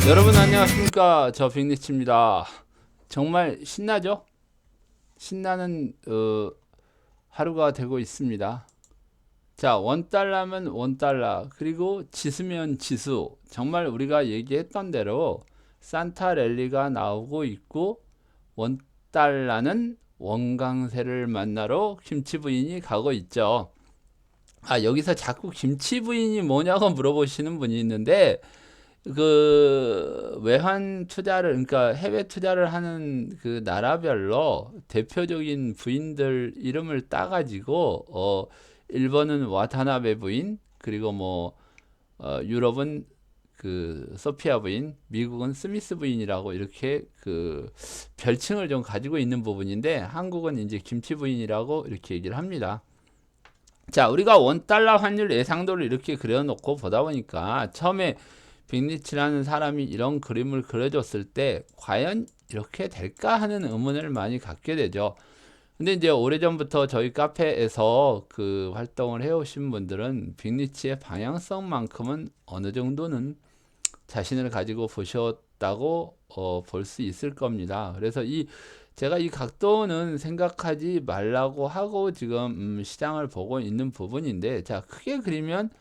여러분 안녕하십니까, 저 빅리치입니다. 정말 신나죠? 신나는 하루가 되고 있습니다. 자, 원달러면 원달러, 그리고 지수면 지수. 정말 우리가 얘기했던 대로 산타 랠리가 나오고 있고, 원달러는 원강세를 만나러 김치 부인이 가고 있죠. 아, 여기서 자꾸 김치 부인이 뭐냐고 물어보시는 분이 있는데, 그 외환 투자를, 그러니까 해외 투자를 하는 그 나라별로 대표적인 부인들 이름을 따가지고, 일본은 와타나베 부인, 그리고 뭐 유럽은 그 소피아 부인, 미국은 스미스 부인이라고 이렇게 그 별칭을 좀 가지고 있는 부분인데, 한국은 이제 김치 부인이라고 이렇게 얘기를 합니다. 자, 우리가 원달러 환율 예상도를 이렇게 그려놓고 보다 보니까, 처음에 빅리치라는 사람이 이런 그림을 그려줬을 때 과연 이렇게 될까 하는 의문을 많이 갖게 되죠. 근데 이제 오래전부터 저희 카페에서 그 활동을 해오신 분들은 빅리치의 방향성만큼은 어느 정도는 자신을 가지고 보셨다고 볼 수 있을 겁니다. 그래서 제가 이 각도는 생각하지 말라고 하고 지금 시장을 보고 있는 부분인데, 자, 크게 그리면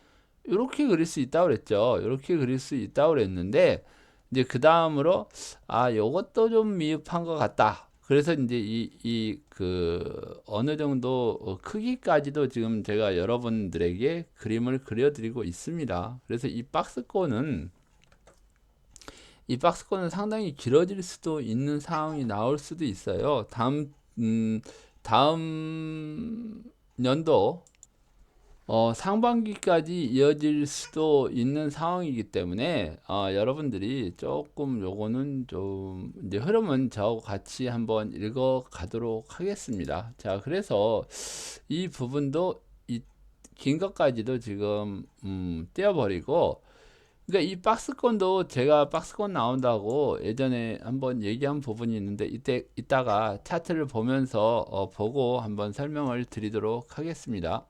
이렇게 그릴 수 있다고 그랬죠. 이렇게 그릴 수 있다고 그랬는데, 이제 그 다음으로 아, 요것도 좀 미흡한 것 같다. 그래서 이제 그 어느 정도 크기까지도 지금 제가 여러분들에게 그림을 그려드리고 있습니다. 그래서 이 박스권은 상당히 길어질 수도 있는 상황이 나올 수도 있어요. 다음 연도 상반기까지 이어질 수도 있는 상황이기 때문에, 여러분들이 조금 요거는 좀 이제 흐름은 저하고 같이 한번 읽어 가도록 하겠습니다. 자, 그래서 이 부분도 긴 것까지도 지금 떼어버리고, 그러니까 이 박스권도 제가 박스권 나온다고 예전에 한번 얘기한 부분이 있는데, 이따가 차트를 보면서 보고 한번 설명을 드리도록 하겠습니다.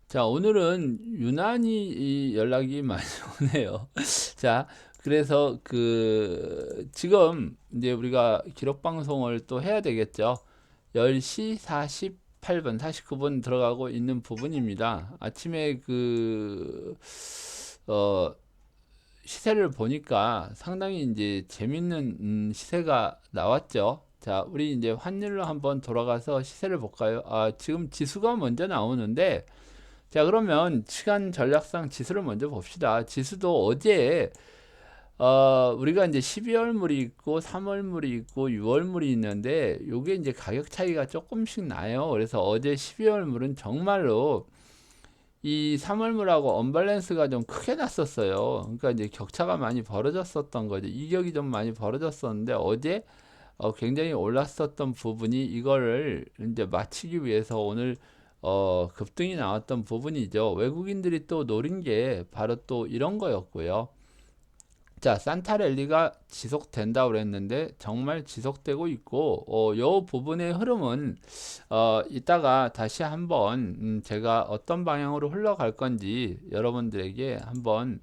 자, 오늘은 유난히 이 연락이 많이 오네요. 자, 그래서 지금 이제 우리가 기록 방송을 또 해야 되겠죠. 10시 48분, 49분 들어가고 있는 부분입니다. 아침에 어, 시세를 보니까 상당히 이제 재밌는 시세가 나왔죠. 자, 우리 이제 환율로 한번 돌아가서 시세를 볼까요? 아, 지금 지수가 먼저 나오는데, 자, 그러면 시간 전략상 지수를 먼저 봅시다. 지수도 어제 우리가 이제 12월물이 있고 3월물이 있고 6월물이 있는데, 요게 이제 가격 차이가 조금씩 나요. 그래서 어제 12월물은 정말로 이 3월물하고 언밸런스가 좀 크게 났었어요. 그러니까 이제 격차가 많이 벌어졌었던 거죠. 이격이 좀 많이 벌어졌었는데, 어제 굉장히 올랐었던 부분이 이거를 이제 맞추기 위해서 오늘 급등이 나왔던 부분이죠. 외국인들이 또 노린 게 바로 또 이런 거였고요. 자, 산타랠리가 지속된다고 그랬는데 정말 지속되고 있고, 요 부분의 흐름은 이따가 다시 한번 제가 어떤 방향으로 흘러갈 건지 여러분들에게 한번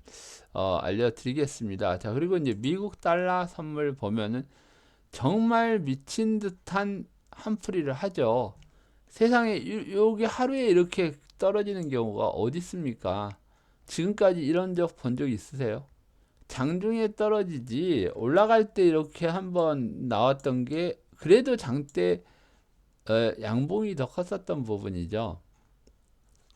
알려드리겠습니다. 자, 그리고 이제 미국 달러 선물 보면은 정말 미친 듯한 한풀이를 하죠. 세상에 요게 하루에 이렇게 떨어지는 경우가 어디 있습니까? 지금까지 이런 적 본 적 있으세요? 장중에 떨어지지, 올라갈 때 이렇게 한번 나왔던 게 그래도 장대 양봉이 더 컸었던 부분이죠.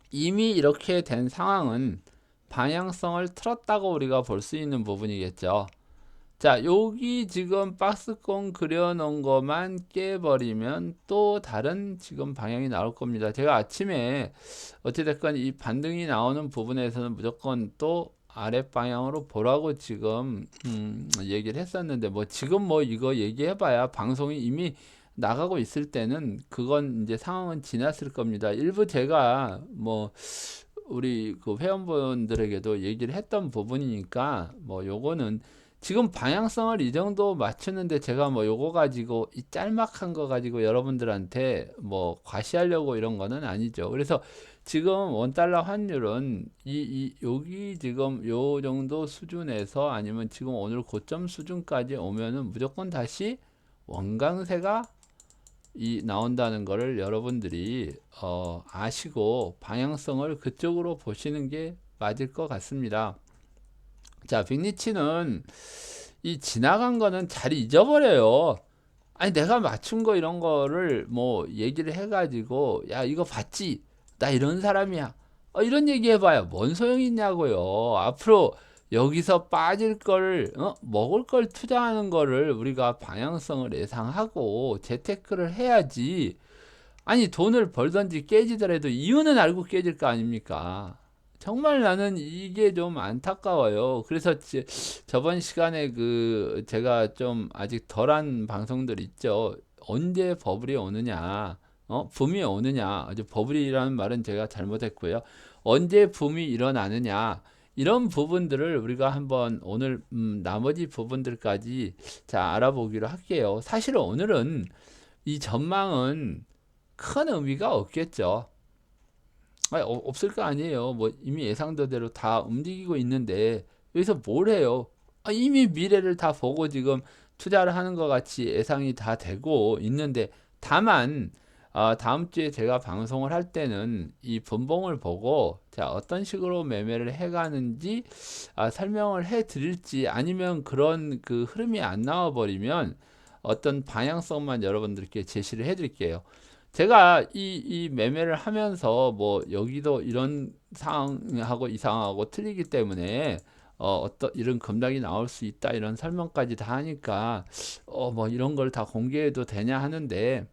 이미 이렇게 된 상황은 방향성을 틀었다고 우리가 볼 수 있는 부분이겠죠. 자, 여기 지금 박스권 그려놓은 것만 깨버리면 또 다른 지금 방향이 나올 겁니다. 제가 아침에 어찌됐건 이 반등이 나오는 부분에서는 무조건 또 아랫 방향으로 보라고 지금 얘기를 했었는데, 뭐 지금 뭐 이거 얘기해봐야 방송이 이미 나가고 있을 때는 그건 이제 상황은 지났을 겁니다. 일부 제가 뭐 우리 그 회원분들에게도 얘기를 했던 부분이니까, 뭐 요거는 지금 방향성을 이 정도 맞추는데 제가 뭐 요거 가지고 이 짤막한 거 가지고 여러분들한테 뭐 과시하려고 이런 거는 아니죠. 그래서 지금 원달러 환율은 여기 지금 요 정도 수준에서 아니면 지금 오늘 고점 수준까지 오면은 무조건 다시 원강세가 나온다는 거를 여러분들이 아시고 방향성을 그쪽으로 보시는 게 맞을 것 같습니다. 자, 빅리치는 이 지나간 거는 잘 잊어버려요. 아니 내가 맞춘 거 이런 거를 뭐 얘기를 해가지고 야 이거 봤지? 나 이런 사람이야. 이런 얘기 해봐야 뭔 소용이 있냐고요. 앞으로 여기서 빠질 걸 먹을 걸 투자하는 거를 우리가 방향성을 예상하고 재테크를 해야지. 아니 돈을 벌던지 깨지더라도 이유는 알고 깨질 거 아닙니까? 정말 나는 이게 좀 안타까워요. 그래서 저번 시간에 그 제가 좀 아직 덜한 방송들 있죠. 언제 버블이 오느냐, 붐이 오느냐. 아주 버블이라는 말은 제가 잘못했고요. 언제 붐이 일어나느냐. 이런 부분들을 우리가 한번 오늘 나머지 부분들까지 자 알아보기로 할게요. 사실 오늘은 이 전망은 큰 의미가 없겠죠. 아니, 없을 거 아니에요. 뭐 이미 예상대로 다 움직이고 있는데 여기서 뭘 해요? 이미 미래를 다 보고 지금 투자를 하는 것 같이 예상이 다 되고 있는데 다만 다음 주에 제가 방송을 할 때는 이 분봉을 보고 자 어떤 식으로 매매를 해가는지 설명을 해 드릴지 아니면 그런 그 흐름이 안 나와 버리면 어떤 방향성만 여러분들께 제시를 해 드릴게요. 제가 이 매매를 하면서 뭐 여기도 이런 상황하고 이 상황하고 틀리기 때문에 어떤 이런 급락이 나올 수 있다 이런 설명까지 다 하니까 뭐 이런 걸 다 공개해도 되냐 하는데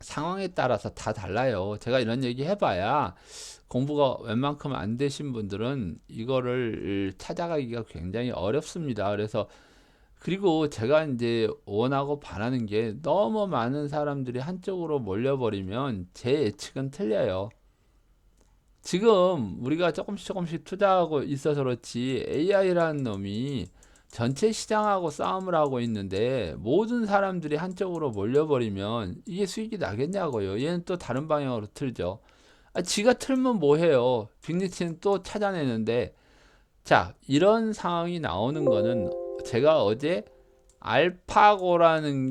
상황에 따라서 다 달라요. 제가 이런 얘기 해봐야 공부가 웬만큼 안 되신 분들은 이거를 찾아가기가 굉장히 어렵습니다. 그래서 그리고 제가 이제 원하고 바라는 게 너무 많은 사람들이 한쪽으로 몰려버리면 제 예측은 틀려요. 지금 우리가 조금씩 투자하고 있어서 그렇지 AI라는 놈이 전체 시장하고 싸움을 하고 있는데 모든 사람들이 한쪽으로 몰려버리면 이게 수익이 나겠냐고요. 얘는 또 다른 방향으로 틀죠. 지가 틀면 뭐해요. 빅리치는 또 찾아내는데 자 이런 상황이 나오는 거는 제가 어제 알파고라는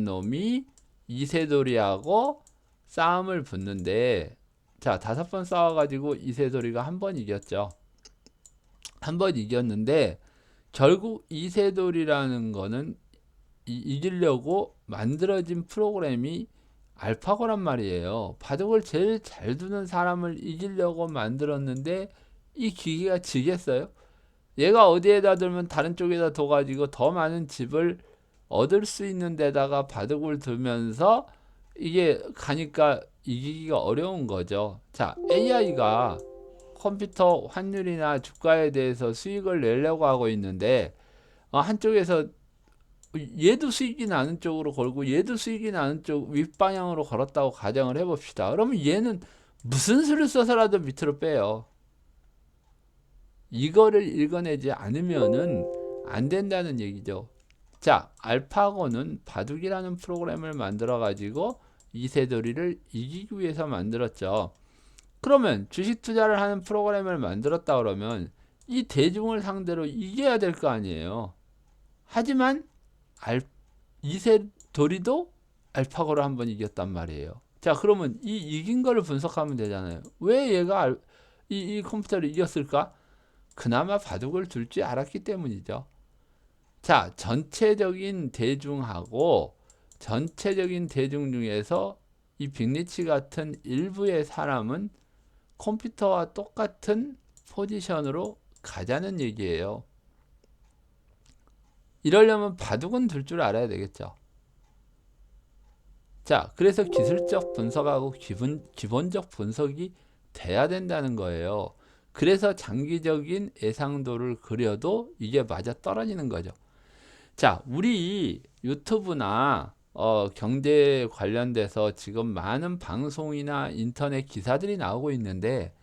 놈이 이세돌이하고 싸움을 붙는데 자 5번 싸워가지고 이세돌이가 한 번 이겼죠. 한 번 이겼는데 결국 이세돌이라는 거는 이기려고 만들어진 프로그램이 알파고란 말이에요. 바둑을 제일 잘 두는 사람을 이기려고 만들었는데 이 기계가 지겠어요? 얘가 어디에다 두면 다른 쪽에다 둬가지고 더 많은 집을 얻을 수 있는 데다가 바둑을 두면서 이게 가니까 이기기가 어려운 거죠. 자, AI가 컴퓨터 환율이나 주가에 대해서 수익을 내려고 하고 있는데 한쪽에서 얘도 수익이 나는 쪽으로 걸고 얘도 수익이 나는 쪽 윗방향으로 걸었다고 가정을 해봅시다. 그러면 얘는 무슨 수를 써서라도 밑으로 빼요. 이거를 읽어내지 않으면은 안 된다는 얘기죠. 자, 알파고는 바둑이라는 프로그램을 만들어 가지고 이세돌이를 이기기 위해서 만들었죠. 그러면 주식 투자를 하는 프로그램을 만들었다 그러면 이 대중을 상대로 이겨야 될 거 아니에요. 하지만 이세돌이도 알파고를 한번 이겼단 말이에요. 자, 그러면 이 이긴 거를 분석하면 되잖아요. 왜 얘가 이 컴퓨터를 이겼을까? 그나마 바둑을 둘 줄 알았기 때문이죠. 자, 전체적인 대중 중에서 이 빅리치 같은 일부의 사람은 컴퓨터와 똑같은 포지션으로 가자는 얘기예요. 이러려면 바둑은 둘 줄 알아야 되겠죠. 자, 그래서 기술적 분석하고 기본적 분석이 돼야 된다는 거예요. 그래서 장기적인 예상도를 그려도 이게 맞아 떨어지는 거죠. 자, 우리 유튜브나 경제 관련돼서 지금 많은 방송이나 인터넷 기사들이 나오고 있는데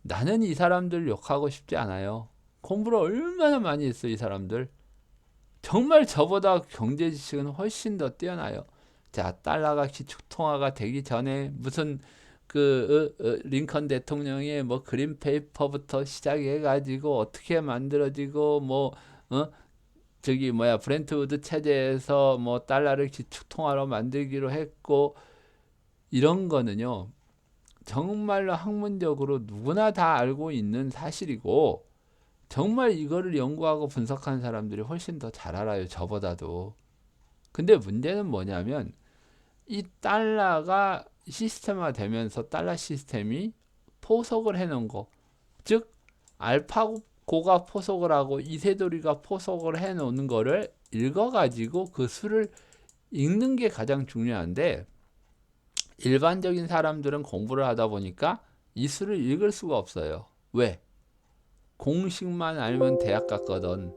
나는 이 사람들 욕하고 싶지 않아요. 공부를 얼마나 많이 했어, 이 사람들. 정말 저보다 경제 지식은 훨씬 더 뛰어나요. 자, 달러가 기축통화가 되기 전에 무슨 링컨 대통령의 뭐 그린 페이퍼부터 시작해 가지고 어떻게 만들어지고 뭐 어? 저기 뭐야 브렌트우드 체제에서 뭐 달러를 기축 통화로 만들기로 했고 이런 거는요. 정말로 학문적으로 누구나 다 알고 있는 사실이고 정말 이거를 연구하고 분석한 사람들이 훨씬 더 잘 알아요. 저보다도. 근데 문제는 뭐냐면 이 달러가 시스템화 되면서 달러 시스템이 포석을 해놓은 거. 즉 알파고가 포석을 하고 이세돌이가 포석을 해놓는 거를 읽어가지고 그 수를 읽는 게 가장 중요한데 일반적인 사람들은 공부를 하다 보니까 이 수를 읽을 수가 없어요. 왜? 공식만 알면 대학 갔거든.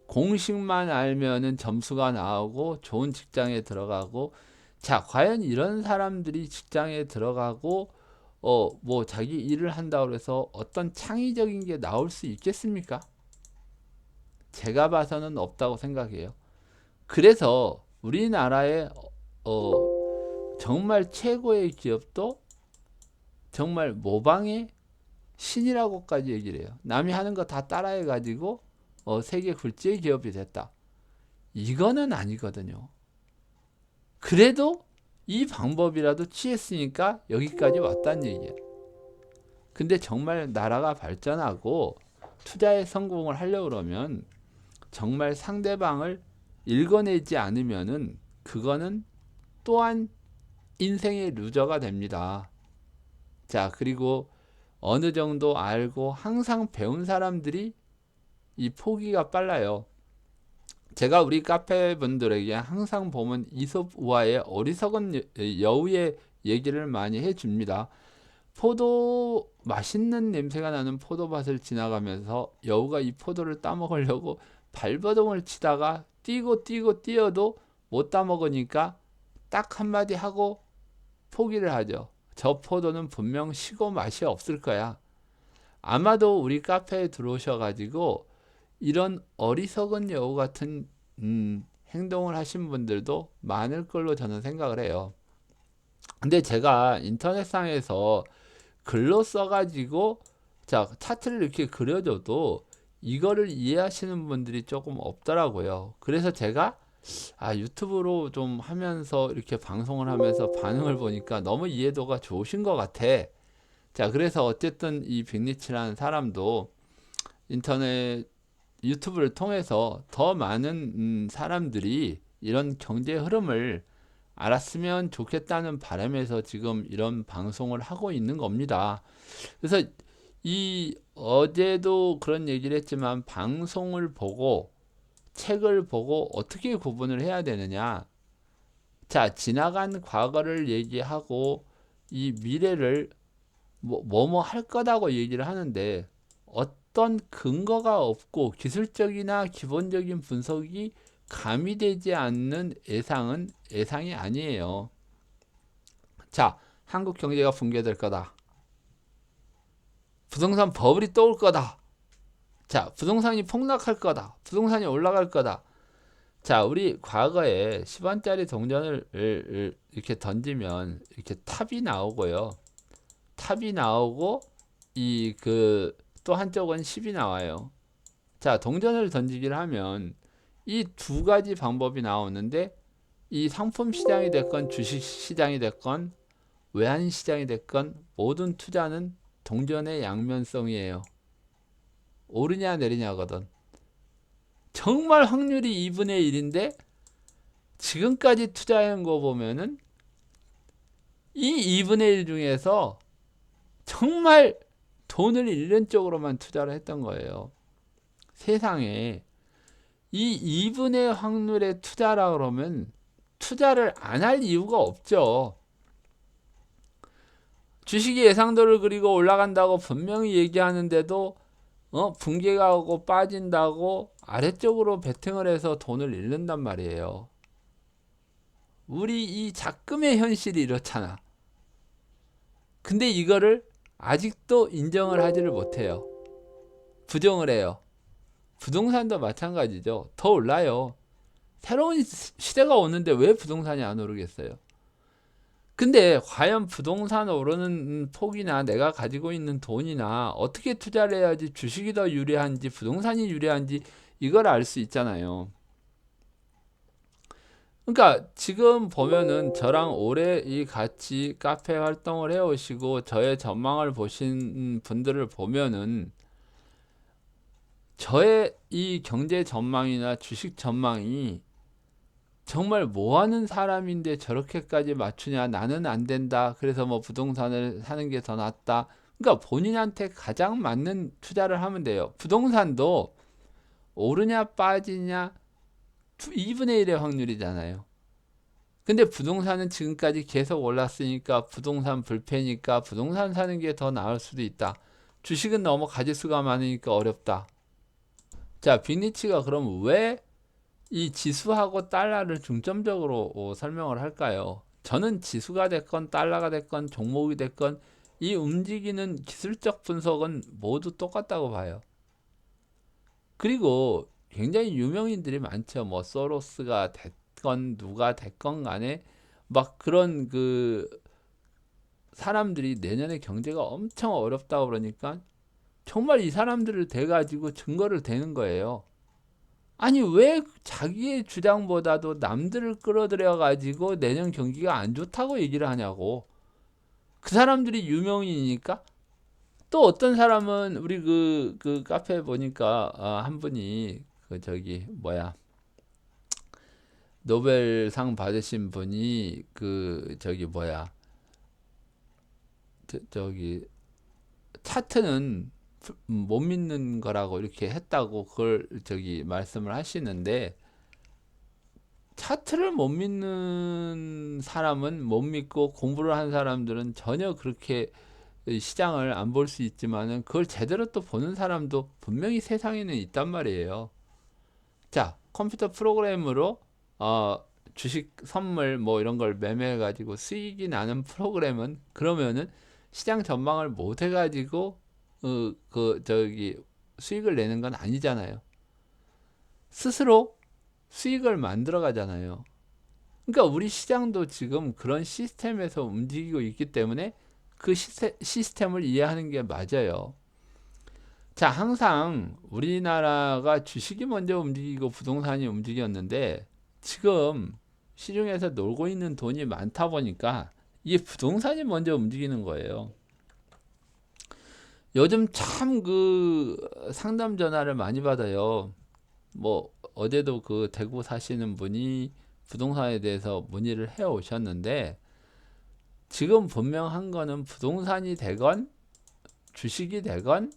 공식만 알면은 점수가 나오고 좋은 직장에 들어가고 자, 과연 이런 사람들이 직장에 들어가고 뭐 자기 일을 한다고 해서 어떤 창의적인 게 나올 수 있겠습니까? 제가 봐서는 없다고 생각해요. 그래서 우리나라의 정말 최고의 기업도 정말 모방의 신이라고까지 얘기를 해요. 남이 하는 거 다 따라해가지고 세계 굴지의 기업이 됐다. 이거는 아니거든요. 그래도 이 방법이라도 취했으니까 여기까지 왔다는 얘기야. 근데 정말 나라가 발전하고 투자에 성공을 하려고 그러면 정말 상대방을 읽어내지 않으면은 그거는 또한 인생의 루저가 됩니다. 자, 그리고 어느 정도 알고 항상 배운 사람들이 이 포기가 빨라요. 제가 우리 카페 분들에게 항상 보면 이솝우화의 어리석은 여우의 얘기를 많이 해줍니다. 포도 맛있는 냄새가 나는 포도밭을 지나가면서 여우가 이 포도를 따먹으려고 발버둥을 치다가 뛰고 뛰어도 못 따먹으니까 딱 한마디 하고 포기를 하죠. 저 포도는 분명 시고 맛이 없을 거야. 아마도 우리 카페에 들어오셔가지고 이런 어리석은 여우 같은 행동을 하신 분들도 많을 걸로 저는 생각을 해요. 근데 제가 인터넷상에서 글로 써가지고 자 차트를 이렇게 그려줘도 이거를 이해하시는 분들이 조금 없더라고요. 그래서 제가 유튜브로 좀 하면서 이렇게 방송을 하면서 반응을 보니까 너무 이해도가 좋으신 것 같아. 자, 그래서 어쨌든 이 빅리치라는 사람도 인터넷 유튜브를 통해서 더 많은 사람들이 이런 경제 흐름을 알았으면 좋겠다는 바람에서 지금 이런 방송을 하고 있는 겁니다. 그래서 이 어제도 그런 얘기를 했지만 방송을 보고 책을 보고 어떻게 구분을 해야 되느냐. 자, 지나간 과거를 얘기하고 이 미래를 뭐뭐 할 거다고 얘기를 하는데 어떤 근거가 없고 기술적이나 기본적인 분석이 가미되지 않는 예상은 예상이 아니에요. 자, 한국 경제가 붕괴될 거다. 부동산 버블이 또 올 거다. 자, 부동산이 폭락할 거다. 부동산이 올라갈 거다. 자, 우리 과거에 10원짜리 동전을 이렇게 던지면 이렇게 탑이 나오고요. 탑이 나오고 또 한쪽은 10이 나와요. 자, 동전을 던지기를 하면 이 두 가지 방법이 나오는데 이 상품 시장이 됐건 주식 시장이 됐건 외환 시장이 됐건 모든 투자는 동전의 양면성이에요. 오르냐 내리냐거든. 정말 확률이 2분의 1인데 지금까지 투자한 거 보면은 이 2분의 1 중에서 정말 돈을 잃는 쪽으로만 투자를 했던 거예요. 세상에 이 2분의 확률의 투자라 그러면 투자를 안 할 이유가 없죠. 주식이 예상도를 그리고 올라간다고 분명히 얘기하는데도 붕괴가 오고 빠진다고 아래쪽으로 베팅을 해서 돈을 잃는단 말이에요. 우리 이 작금의 현실이 이렇잖아. 근데 이거를 아직도 인정을 하지를 못해요. 부정을 해요. 부동산도 마찬가지죠. 더 올라요. 새로운 시대가 오는데 왜 부동산이 안 오르겠어요? 근데 과연 부동산 오르는 폭이나 내가 가지고 있는 돈이나 어떻게 투자를 해야지 주식이 더 유리한지 부동산이 유리한지 이걸 알 수 있잖아요. 그러니까 지금 보면은 저랑 오래 이 같이 카페 활동을 해오시고 저의 전망을 보신 분들을 보면은 저의 이 경제 전망이나 주식 전망이 정말 뭐 하는 사람인데 저렇게까지 맞추냐? 나는 안 된다. 그래서 뭐 부동산을 사는 게 더 낫다. 그러니까 본인한테 가장 맞는 투자를 하면 돼요. 부동산도 오르냐 빠지냐 2분의 1의 확률이잖아요. 근데 부동산은 지금까지 계속 올랐으니까 부동산 불패니까 부동산 사는 게 더 나을 수도 있다. 주식은 너무 가짓수가 많으니까 어렵다. 자, 빅리치가 그럼 왜 이 지수하고 달러를 중점적으로 설명을 할까요? 저는 지수가 됐건 달러가 됐건 종목이 됐건 이 움직이는 기술적 분석은 모두 똑같다고 봐요. 그리고 굉장히 유명인들이 많죠. 뭐 소로스가 됐건 누가 됐건 간에 막 그런 그 사람들이 내년에 경제가 엄청 어렵다고 그러니까 정말 이 사람들을 대가지고 증거를 대는 거예요. 아니 왜 자기의 주장보다도 남들을 끌어들여 가지고 내년 경기가 안 좋다고 얘기를 하냐고. 그 사람들이 유명인이니까. 또 어떤 사람은 우리 그 카페 보니까 한 분이 그 저기 뭐야 노벨상 받으신 분이 그 저기 뭐야 저기 차트는 못 믿는 거라고 이렇게 했다고 그걸 저기 말씀을 하시는데 차트를 못 믿는 사람은 못 믿고 공부를 한 사람들은 전혀 그렇게 시장을 안 볼 수 있지만은 그걸 제대로 또 보는 사람도 분명히 세상에는 있단 말이에요. 자, 컴퓨터 프로그램으로 어, 주식 선물 뭐 이런 걸 매매해 가지고 수익이 나는 프로그램은 그러면은 시장 전망을 못 해 가지고 그 저기 수익을 내는 건 아니잖아요. 스스로 수익을 만들어 가잖아요. 그러니까 우리 시장도 지금 그런 시스템에서 움직이고 있기 때문에 그 시스템을 이해하는 게 맞아요. 자, 항상 우리나라가 주식이 먼저 움직이고 부동산이 움직였는데 지금 시중에서 놀고 있는 돈이 많다 보니까 이게 부동산이 먼저 움직이는 거예요. 요즘 참 그 상담 전화를 많이 받아요. 뭐 어제도 그 대구 사시는 분이 부동산에 대해서 문의를 해 오셨는데 지금 분명한 거는 부동산이 되건 주식이 되건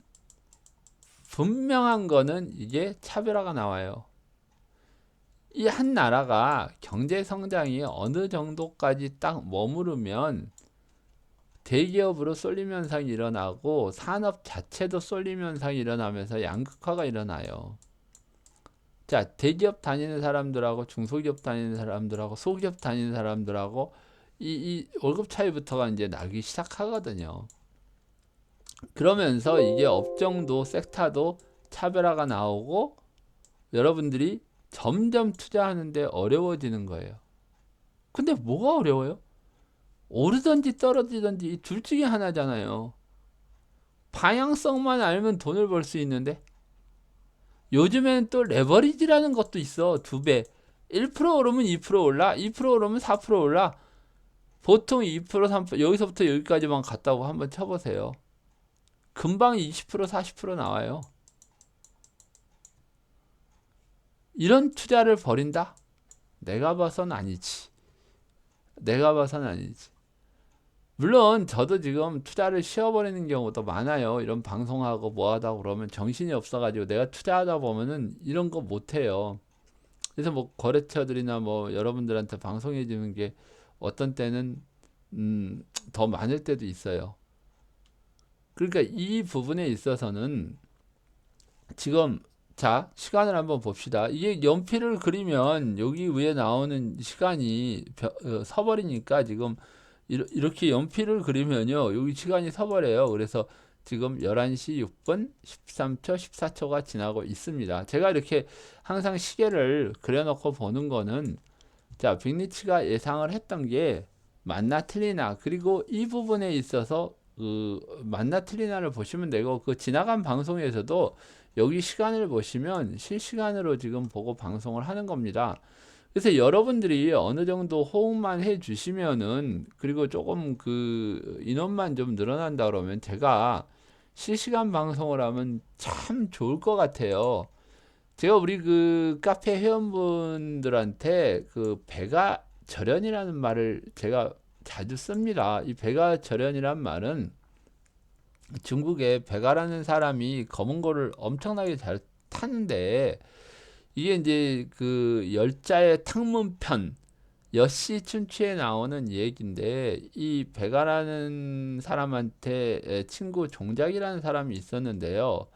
분명한 거는 이게 차별화가 나와요. 이 한 나라가 경제 성장이 어느 정도까지 딱 머무르면 대기업으로 쏠림 현상이 일어나고 산업 자체도 쏠림 현상이 일어나면서 양극화가 일어나요. 자, 대기업 다니는 사람들하고 중소기업 다니는 사람들하고 소기업 다니는 사람들하고 이 월급 차이부터가 이제 나기 시작하거든요. 그러면서 이게 업종도 섹터도 차별화가 나오고 여러분들이 점점 투자하는데 어려워지는 거예요. 근데 뭐가 어려워요? 오르든지 떨어지든지 이 둘 중에 하나잖아요. 방향성만 알면 돈을 벌 수 있는데 요즘에는 또 레버리지라는 것도 있어. 두 배. 1% 오르면 2% 올라, 2% 오르면 4% 올라. 보통 2%, 3% 여기서부터 여기까지만 갔다고 한번 쳐보세요. 금방 20%, 40% 나와요. 이런 투자를 벌인다? 내가 봐선 아니지. 내가 봐선 아니지. 물론 저도 지금 투자를 쉬어버리는 경우도 많아요. 이런 방송하고 뭐하다 그러면 정신이 없어가지고 내가 투자하다 보면은 이런 거 못해요. 그래서 뭐 거래처들이나 뭐 여러분들한테 방송해 주는 게 어떤 때는 더 많을 때도 있어요. 그러니까 이 부분에 있어서는 지금 자 시간을 한번 봅시다. 이게 연필을 그리면 여기 위에 나오는 시간이 서버리니까 지금 이렇게 연필을 그리면요 여기 시간이 서버려요. 그래서 지금 11시 6분 13초 14초가 지나고 있습니다. 제가 이렇게 항상 시계를 그려놓고 보는 거는 자 빅리치가 예상을 했던 게 맞나 틀리나, 그리고 이 부분에 있어서 그 맞나 틀리나를 보시면 되고, 그 지나간 방송에서도 여기 시간을 보시면 실시간으로 지금 보고 방송을 하는 겁니다. 그래서 여러분들이 어느 정도 호응만 해 주시면은, 그리고 조금 그 인원만 좀 늘어난다 그러면 제가 실시간 방송을 하면 참 좋을 것 같아요. 제가 우리 그 카페 회원분들한테 그 배가 절연이라는 말을 제가 자주 씁니다. 이 배가 절연이란 말은 중국에 배가라는 사람이 검은 고를 엄청나게 잘 타는데, 이게 이제 그 열자의 탕문편 여씨 춘추에 나오는 얘기인데, 이 배가라는 사람한테 친구 종작이라는 사람이 있었는데요.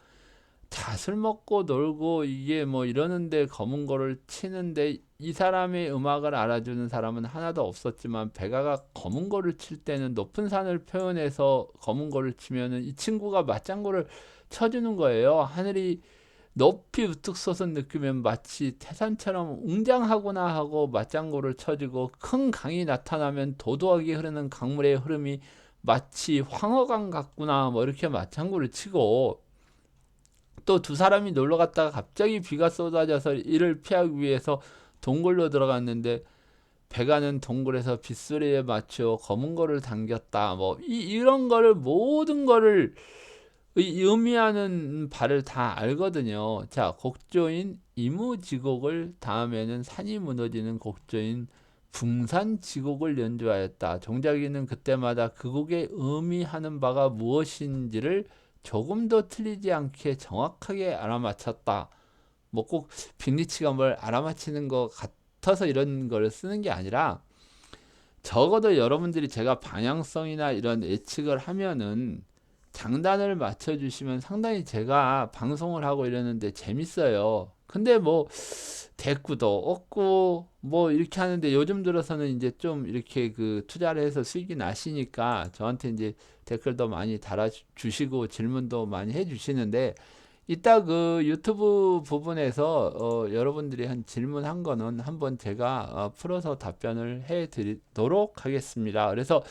자, 술 먹고 놀고 이게 뭐 이러는데 검은 거를 치는데, 이 사람의 음악을 알아주는 사람은 하나도 없었지만, 배가가 검은 거를 칠 때는 높은 산을 표현해서 검은 거를 치면은 이 친구가 맞장구를 쳐주는 거예요. 하늘이 높이 우뚝 솟은 느끼면 마치 태산처럼 웅장하구나 하고 맞장구를 쳐주고, 큰 강이 나타나면 도도하게 흐르는 강물의 흐름이 마치 황허강 같구나 뭐 이렇게 맞장구를 치고, 또 두 사람이 놀러 갔다가 갑자기 비가 쏟아져서 이를 피하기 위해서 동굴로 들어갔는데, 배가는 동굴에서 빗소리에 맞춰 검은 거를 당겼다 뭐 이런 거를, 모든 거를 의미하는 바를 다 알거든요. 자, 곡조인 이무지곡을, 다음에는 산이 무너지는 곡조인 붕산지곡을 연주하였다. 종작이는 그때마다 그 곡의 의미하는 바가 무엇인지를 조금도 틀리지 않게 정확하게 알아맞혔다. 뭐 꼭 빅리치가 뭘 알아맞히는 것 같아서 이런 걸 쓰는 게 아니라, 적어도 여러분들이 제가 방향성이나 이런 예측을 하면은 장단을 맞춰주시면 상당히 제가 방송을 하고 이러는데 재밌어요. 근데 뭐 대꾸도 없고 뭐 이렇게 하는데, 요즘 들어서는 이제 좀 이렇게 그 투자를 해서 수익이 나시니까 저한테 이제 댓글도 많이 달아주시고 질문도 많이 해주시는데, 이따 그 유튜브 부분에서 여러분들이 한 질문한 거는 한번 제가 풀어서 답변을 해 드리도록 하겠습니다. 그래서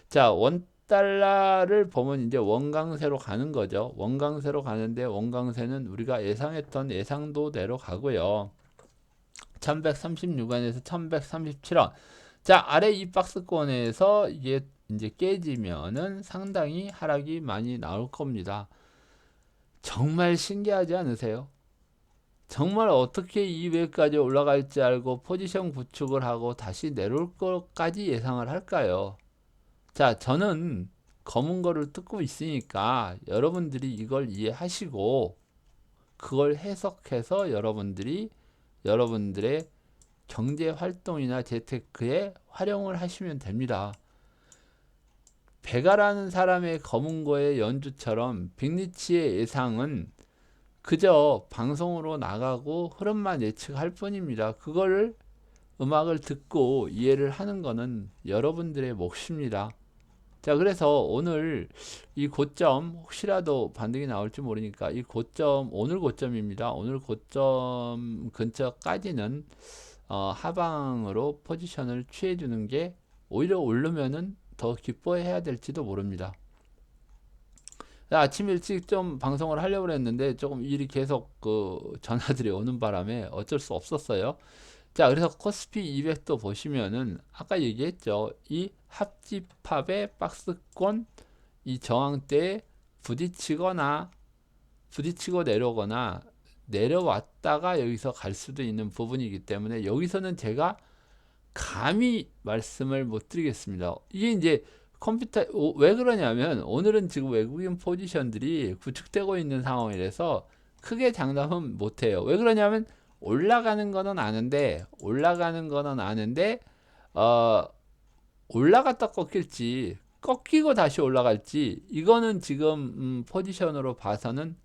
자, 원달러를 보면 이제 원강세로 가는 거죠. 원강세로 가는데, 원강세는 우리가 예상했던 예상도대로 가고요. 1136원에서 1137원. 자, 아래 이 박스권에서 이게 이제 깨지면은 상당히 하락이 많이 나올 겁니다. 정말 신기하지 않으세요? 정말 어떻게 200까지 올라갈지 알고 포지션 구축을 하고 다시 내려올 것까지 예상을 할까요? 자, 저는 검은 거를 뜯고 있으니까 여러분들이 이걸 이해하시고 그걸 해석해서 여러분들이 여러분들의 경제 활동이나 재테크에 활용을 하시면 됩니다. 베가라는 사람의 검은 거의 연주처럼 빅리치의 예상은 그저 방송으로 나가고 흐름만 예측할 뿐입니다. 그거를 음악을 듣고 이해를 하는 거는 여러분들의 몫입니다. 자, 그래서 오늘 이 고점, 혹시라도 반등이 나올지 모르니까 이 고점, 오늘 고점입니다. 오늘 고점 근처까지는 하방으로 포지션을 취해 주는 게, 오히려 오르면은 더 기뻐해야 될지도 모릅니다. 아침 일찍 좀 방송을 하려고 했는데 조금 일이 계속 그 전화들이 오는 바람에 어쩔 수 없었어요. 자, 그래서 코스피 200도 보시면은 아까 얘기했죠. 이 합집합의 박스권, 이 저항대에 부딪히거나 부딪히고 내려오거나 내려왔다가 여기서 갈 수도 있는 부분이기 때문에, 여기서는 제가 감히 말씀을 못 드리겠습니다. 이게 이제 컴퓨터, 왜 그러냐면 오늘은 지금 외국인 포지션들이 구축되고 있는 상황이라서 크게 장담은 못 해요. 왜 그러냐면 올라가는 거는 아는데 어 올라갔다 꺾일지 꺾이고 다시 올라갈지, 이거는 지금 포지션으로 봐서는,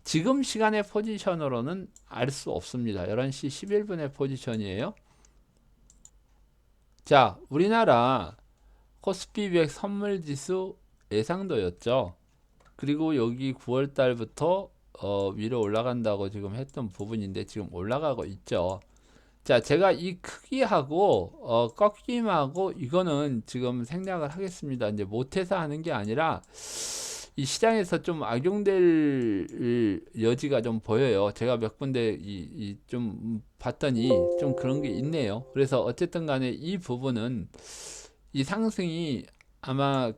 지금 시간의 포지션으로는 알 수 없습니다. 11시 11분의 포지션이에요. 자, 우리나라 코스피 100 선물지수 예상도였죠. 그리고 여기 9월 달부터 위로 올라간다고 지금 했던 부분인데 지금 올라가고 있죠. 자, 제가 이 크기하고 꺾임하고 이거는 지금 생략을 하겠습니다. 이제 못해서 하는 게 아니라 이 시장에서 좀 악용될 여지가 좀 보여요. 제가 몇 군데 좀 봤더니 좀 그런 게 있네요. 그래서 어쨌든 간에 이 부분은 이 상승이 아마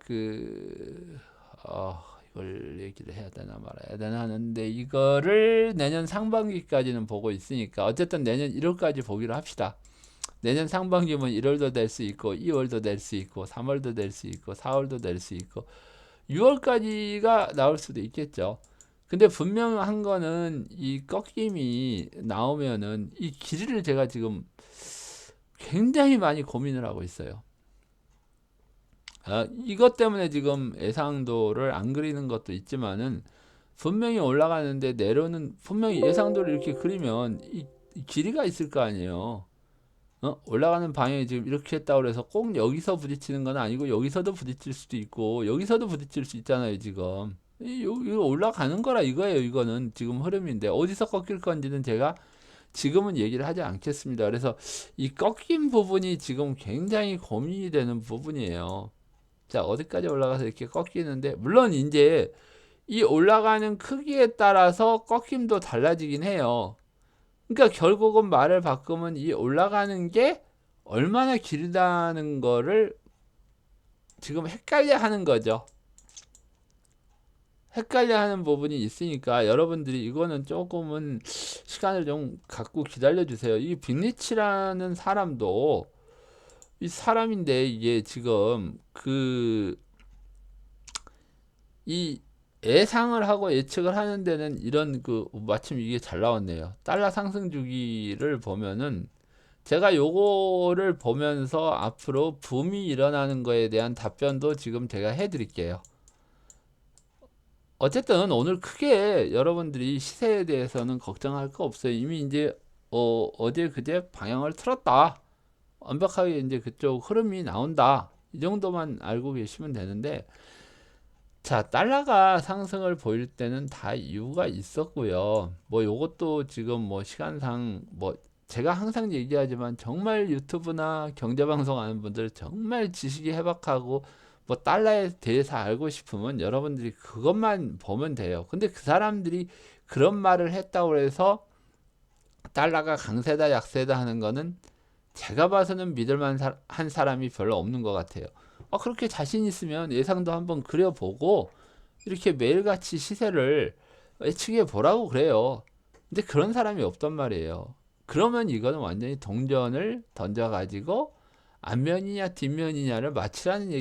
이걸 얘기를 해야 되나 말아야 되나 하는데 이거를 내년 상반기까지는 보고 있으니까 어쨌든 내년 1월까지 보기로 합시다. 내년 상반기면 1월도 될 수 있고 2월도 될 수 있고 3월도 될 수 있고 4월도 될 수 있고 6월까지가 나올 수도 있겠죠. 근데 분명한 거는 이 꺾임이 나오면은 이 길이를 제가 지금 굉장히 많이 고민을 하고 있어요. 이것 때문에 지금 예상도를 안 그리는 것도 있지만은 분명히 올라가는데 내려오는 분명히 예상도를 이렇게 그리면 이 길이가 있을 거 아니에요. 올라가는 방향이 지금 이렇게 했다고 해서 꼭 여기서 부딪히는 건 아니고 여기서도 부딪힐 수도 있고 여기서도 부딪힐 수 있잖아요 지금. 이거 올라가는 거라 이거예요. 이거는 지금 흐름인데 어디서 꺾일 건지는 제가 지금은 얘기를 하지 않겠습니다. 그래서 이 꺾인 부분이 지금 굉장히 고민이 되는 부분이에요. 자, 어디까지 올라가서 이렇게 꺾이는데 물론 이제 이 올라가는 크기에 따라서 꺾임도 달라지긴 해요. 그러니까 결국은 말을 바꾸면 이 올라가는 게 얼마나 길다는 거를 지금 헷갈려 하는 거죠. 헷갈려 하는 부분이 있으니까 여러분들이 이거는 조금은 시간을 좀 갖고 기다려 주세요. 이 빅리치라는 사람도 이 사람인데 이게 지금 이 예상을 하고 예측을 하는 데는 이런 마침 이게 잘 나왔네요. 달러 상승 주기를 보면은 제가 요거를 보면서 앞으로 붐이 일어나는 거에 대한 답변도 지금 제가 해드릴게요. 어쨌든 오늘 크게 여러분들이 시세에 대해서는 걱정할 거 없어요. 이미 이제 어제 그제 방향을 틀었다. 완벽하게 이제 그쪽 흐름이 나온다. 이 정도만 알고 계시면 되는데 자, 달러가 상승을 보일 때는 다 이유가 있었고요. 뭐 요것도 지금 뭐 시간상 뭐 제가 항상 얘기하지만 정말 유튜브나 경제방송 하는 분들 정말 지식이 해박하고 뭐 달러에 대해서 알고 싶으면 여러분들이 그것만 보면 돼요. 근데 그 사람들이 그런 말을 했다고 해서 달러가 강세다 약세다 하는 거는 제가 봐서는 믿을만 한 사람이 별로 없는 것 같아요. 그렇게 자신 있으면 예상도 한번 그려보고 이렇게 매일같이 시세를 예측해 보라고 그래요. 근데 그런 사람이 없단 말이에요. 그러면 이거는 완전히 동전을 던져가지고 앞면이냐 뒷면이냐를 맞추라는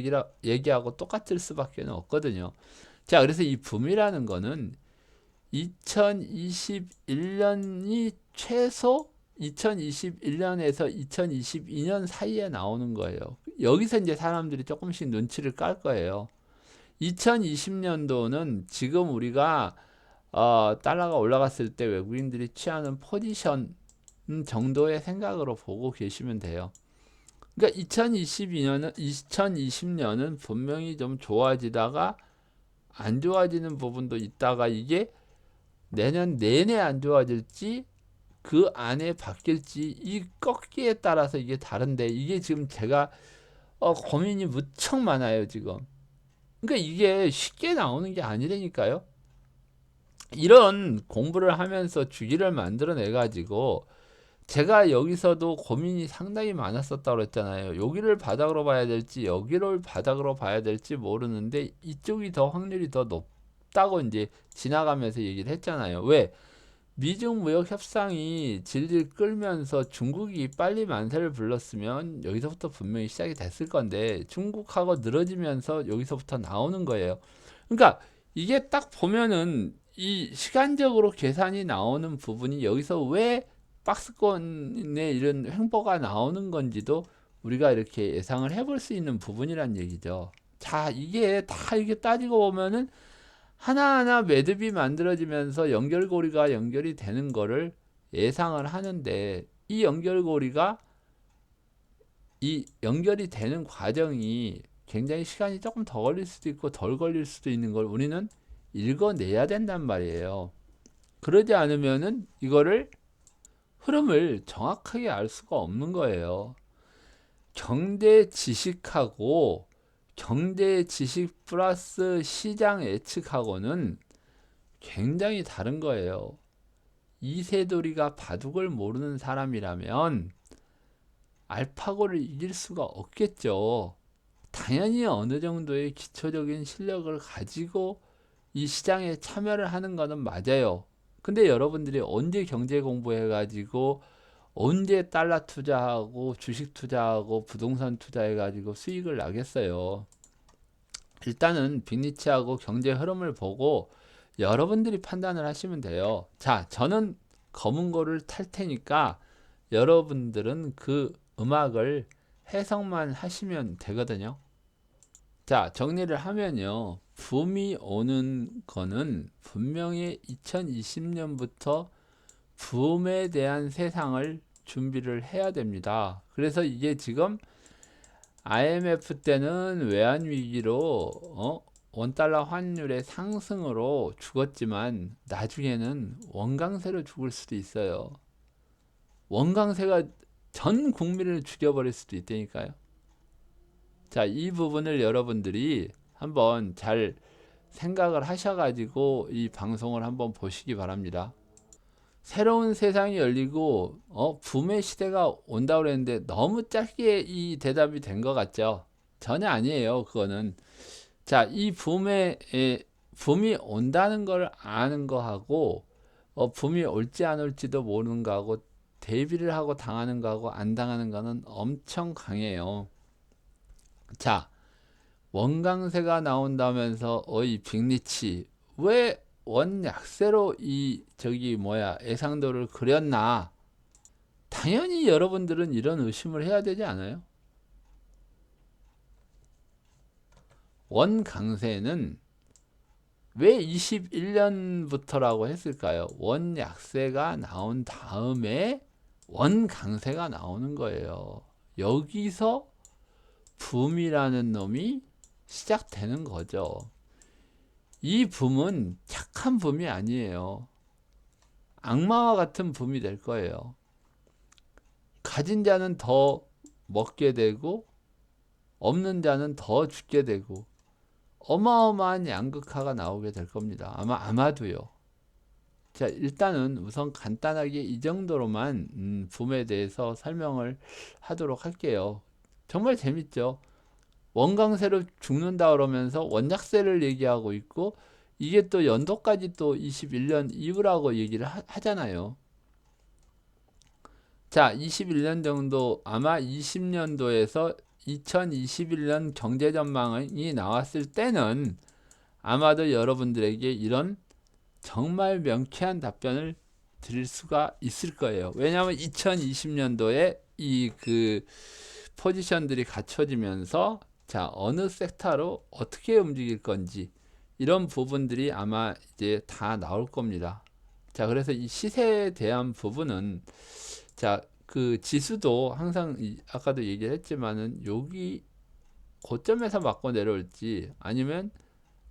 얘기하고 똑같을 수밖에 없거든요. 자, 그래서 이 붐이라는 거는 2021년이 최소 2021년에서 2022년 사이에 나오는 거예요. 여기서 이제 사람들이 조금씩 눈치를 깔 거예요. 2020년도는 지금 우리가 달러가 올라갔을 때 외국인들이 취하는 포지션 정도의 생각으로 보고 계시면 돼요. 그러니까 2020년은 분명히 좀 좋아지다가 안 좋아지는 부분도 있다가 이게 내년 내내 안 좋아질지 그 안에 바뀔지 이 꺾기에 따라서 이게 다른데 이게 지금 제가 고민이 무척 많아요 지금. 그러니까 이게 쉽게 나오는 게 아니라니까요. 이런 공부를 하면서 주기를 만들어내 가지고 제가 여기서도 고민이 상당히 많았었다고 그랬잖아요. 여기를 바닥으로 봐야 될지 여기를 바닥으로 봐야 될지 모르는데 이쪽이 더 확률이 더 높다고 이제 지나가면서 얘기를 했잖아요. 왜? 미중 무역 협상이 질질 끌면서 중국이 빨리 만세를 불렀으면 여기서부터 분명히 시작이 됐을 건데 중국하고 늘어지면서 여기서부터 나오는 거예요. 그러니까 이게 딱 보면은 이 시간적으로 계산이 나오는 부분이 여기서 왜 박스권의 이런 횡보가 나오는 건지도 우리가 이렇게 예상을 해볼 수 있는 부분이란 얘기죠. 자, 이게 다 이렇게 따지고 보면은 하나하나 매듭이 만들어지면서 연결고리가 연결이 되는 거를 예상을 하는데 이 연결이 되는 과정이 굉장히 시간이 조금 더 걸릴 수도 있고 덜 걸릴 수도 있는 걸 우리는 읽어내야 된단 말이에요. 그러지 않으면은 이거를 흐름을 정확하게 알 수가 없는 거예요. 경제 지식하고 경제 지식 플러스 시장 예측하고는 굉장히 다른 거예요. 이세돌이가 바둑을 모르는 사람이라면 알파고를 이길 수가 없겠죠. 당연히 어느 정도의 기초적인 실력을 가지고 이 시장에 참여를 하는 거는 맞아요. 근데 여러분들이 언제 경제 공부해가지고 언제 달러 투자하고 주식 투자하고 부동산 투자해가지고 수익을 나겠어요. 일단은 빅리치하고 경제 흐름을 보고 여러분들이 판단을 하시면 돼요. 자, 저는 검은 고를 탈 테니까 여러분들은 그 음악을 해석만 하시면 되거든요. 자, 정리를 하면요. 붐이 오는 거는 분명히 2020년부터 붐에 대한 세상을 준비를 해야 됩니다. 그래서 이게 지금 IMF 때는 외환 위기로 원달러 환율의 상승으로 죽었지만 나중에는 원강세로 죽을 수도 있어요. 원강세가 전 국민을 죽여버릴 수도 있다니까요. 자, 이 부분을 여러분들이 한번 잘 생각을 하셔가지고 이 방송을 한번 보시기 바랍니다. 새로운 세상이 열리고 붐의 시대가 온다고 그랬는데 너무 짧게 이 대답이 된 것 같죠? 전혀 아니에요. 그거는 자, 이 붐이 온다는 걸 아는 거하고 붐이 올지 안 올지도 모르는 거하고 대비를 하고 당하는 거하고 안 당하는 거는 엄청 강해요. 자, 원강세가 나온다면서 어이 빅리치 왜 원약세로 이 저기 뭐야 예상도를 그렸나? 당연히 여러분들은 이런 의심을 해야 되지 않아요? 원강세는 왜 21년부터라고 했을까요? 원약세가 나온 다음에 원강세가 나오는 거예요. 여기서 붐이라는 놈이 시작되는 거죠. 이 붐은 착한 붐이 아니에요. 악마와 같은 붐이 될 거예요. 가진 자는 더 먹게 되고 없는 자는 더 죽게 되고 어마어마한 양극화가 나오게 될 겁니다. 아마도요. 자, 일단은 우선 간단하게 이 정도로만 붐에 대해서 설명을 하도록 할게요. 정말 재밌죠? 원강세로 죽는다 그러면서 원약세를 얘기하고 있고 이게 또 연도까지 또 21년 이후라고 얘기를 하잖아요. 자, 21년 정도 아마 20년도에서 2021년 경제 전망이 나왔을 때는 아마도 여러분들에게 이런 정말 명쾌한 답변을 드릴 수가 있을 거예요. 왜냐하면 2020년도에 이 그 포지션들이 갖춰지면서 자, 어느 섹터로 어떻게 움직일 건지 이런 부분들이 아마 이제 다 나올 겁니다. 자, 그래서 이 시세에 대한 부분은 자, 그 지수도 항상 아까도 얘기를 했지만은 여기 고점에서 맞고 내려올지 아니면